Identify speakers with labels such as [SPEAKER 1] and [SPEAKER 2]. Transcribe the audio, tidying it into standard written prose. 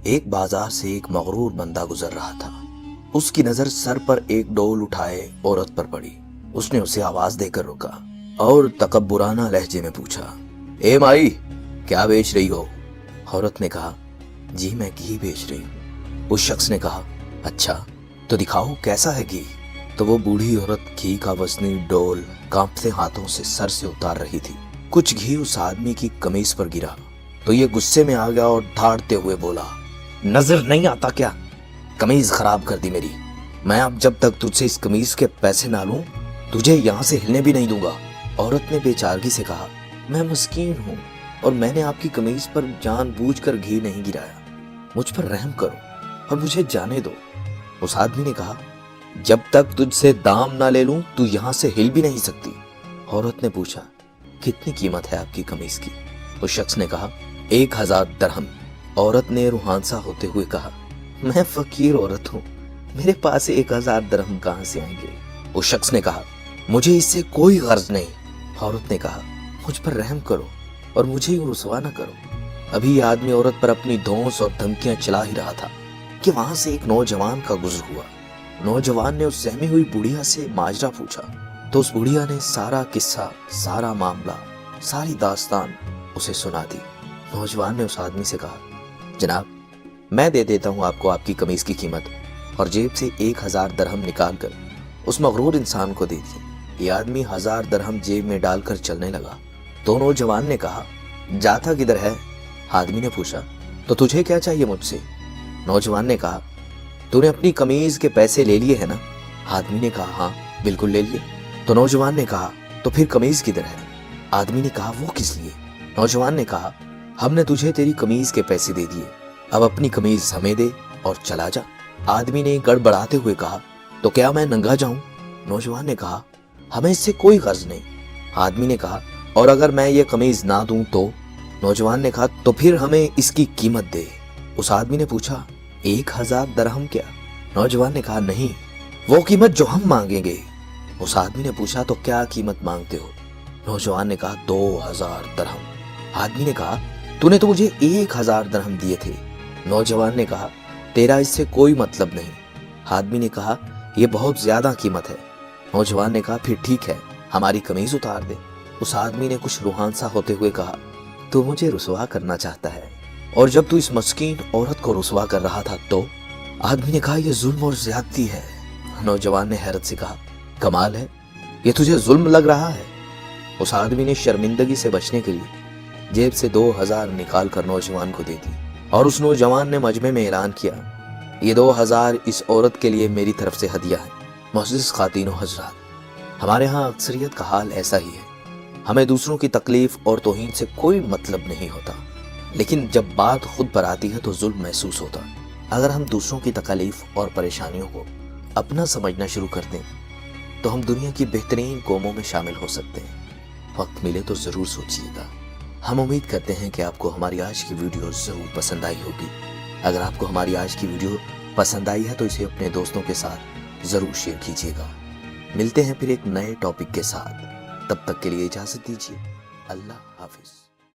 [SPEAKER 1] ایک بازار سے ایک مغرور بندہ گزر رہا تھا۔ اس کی نظر سر پر ایک ڈول اٹھائے عورت پر پڑی۔ اس نے اسے آواز دے کر روکا اور تکبرانہ لہجے میں پوچھا، اے مائی، کیا بیچ رہی ہو؟ عورت نے کہا، جی میں گھی بیچ رہی ہوں۔ اس شخص نے کہا، اچھا تو دکھاؤ کیسا ہے گھی؟ تو وہ بوڑھی عورت گھی کا وزنی ڈول کانپتے ہاتھوں سے سر سے اتار رہی تھی۔ کچھ گھی اس آدمی کی قمیص پر گرا تو یہ غصے میں آ گیا اور دھاڑتے ہوئے بولا، نظر نہیں آتا کیا؟ قمیص خراب کر دی میری۔ میں اب جب تک تجھ سے اس قمیص کے پیسے نہ لوں تجھے یہاں سے ہلنے بھی نہیں دوں گا۔ عورت نے بے چارگی سے کہا، میں مسکین ہوں اور میں نے آپ کی قمیص پر جان بوجھ کر گھی نہیں گرایا، مجھ پر رحم کرو اور مجھے جانے دو۔ اس آدمی نے کہا، جب تک تجھ سے دام نہ لے لوں تو یہاں سے ہل بھی نہیں سکتی۔ عورت نے پوچھا، کتنی قیمت ہے آپ کی قمیص کی؟ اس شخص نے کہا، 1000 درہم۔ عورت نے روحانسا ہوتے ہوئے کہا، میں فقیر عورت ہوں، میرے پاس 1000 درہم کہاں سے آئیں گے؟ اس شخص نے کہا، مجھے اس سے کوئی غرض نہیں۔ عورت نے کہا، مجھ پر رحم کرو اور مجھے یوں رسوا نہ کرو۔ ابھی یہ آدمی عورت پر اپنی دھونس اور دھمکیاں چلا ہی رہا تھا کہ وہاں سے ایک نوجوان کا گزر ہوا۔ نوجوان نے اس سہمی ہوئی بڑھیا سے ماجرا پوچھا تو اس بڑھیا نے سارا قصہ، سارا معاملہ، ساری داستان اسے سنا دی۔ نوجوان نے اس آدمی سے کہا، جناب میں دے دیتا ہوں آپ کو آپ کی قمیص کی قیمت، اور جیب سے 1000 درہم نکال کر اس مغرور انسان کو دے دی۔ یہ آدمی 1000 درہم جیب میں ڈال کر چلنے لگا تو نوجوان نے کہا، جاتا کدھر ہے؟ آدمی نے پوچھا، تو تجھے کیا چاہیے مجھ سے؟ نوجوان نے کہا، تو نے اپنی قمیض کے پیسے لے لیے ہیں نا؟ آدمی نے کہا، ہاں بالکل لے لیے۔ تو نوجوان نے کہا، تو پھر قمیض کدھر ہے؟ آدمی نے کہا، وہ کس لیے؟ نوجوان نے کہا، ہم نے تجھے تیری قمیض کے پیسے دے دیے، اب اپنی قمیض ہمیں دے اور چلا جا۔ آدمی نے گڑبڑاتے ہوئے کہا، تو کیا میں ننگا جاؤں؟ نوجوان نے کہا، ہمیں اس سے کوئی غرض نہیں۔ آدمی نے کہا، اور اگر میں یہ قمیض نہ دوں تو؟ نوجوان نے کہا، تو پھر ہمیں اس کی قیمت دے۔ اس آدمی نے پوچھا، 1000 درہم کیا؟ نوجوان نے کہا، نہیں، وہ قیمت جو ہم مانگیں گے۔ اس آدمی نے پوچھا، تو کیا قیمت مانگتے ہو؟ نوجوان نے کہا، 2000 درہم۔ آدمی نے کہا، تو نے تو مجھے 1000 درہم دیے تھے۔ نوجوان نے کہا، تیرا اس سے کوئی مطلب نہیں۔ آدمی نے کہا، یہ بہت زیادہ قیمت ہے۔ نوجوان نے کہا، پھر ٹھیک ہے، ہماری قمیض اتار دے۔ اس آدمی نے کچھ روحانسا ہوتے ہوئے کہا، تو مجھے رسوا کرنا چاہتا ہے، اور جب تو اس مسکین عورت کو رسوا کر رہا تھا تو؟ آدمی نے کہا، یہ ظلم اور زیادتی ہے۔ نوجوان نے حیرت سے کہا، کمال ہے، یہ تجھے ظلم لگ رہا ہے؟ اس آدمی نے شرمندگی سے بچنے کے لیے جیب سے 2000 نکال کر نوجوان کو دے دی، اور اس نوجوان نے مجمع میں اعلان کیا، یہ 2000 اس عورت کے لیے میری طرف سے ہدیہ ہے۔ معزز خواتین و حضرات، ہمارے ہاں اکثریت کا حال ایسا ہی ہے، ہمیں دوسروں کی تکلیف اور توہین سے کوئی مطلب نہیں ہوتا، لیکن جب بات خود پر آتی ہے تو ظلم محسوس ہوتا۔ اگر ہم دوسروں کی تکلیف اور پریشانیوں کو اپنا سمجھنا شروع کر دیں تو ہم دنیا کی بہترین قوموں میں شامل ہو سکتے ہیں۔ وقت ملے تو ضرور سوچیے گا۔ ہم امید کرتے ہیں کہ آپ کو ہماری آج کی ویڈیو ضرور پسند آئی ہوگی۔ اگر آپ کو ہماری آج کی ویڈیو پسند آئی ہے تو اسے اپنے دوستوں کے ساتھ ضرور شیئر کیجیے گا۔ ملتے ہیں پھر ایک نئے ٹاپک کے ساتھ، تب تک کے لیے اجازت دیجیے۔ اللہ حافظ۔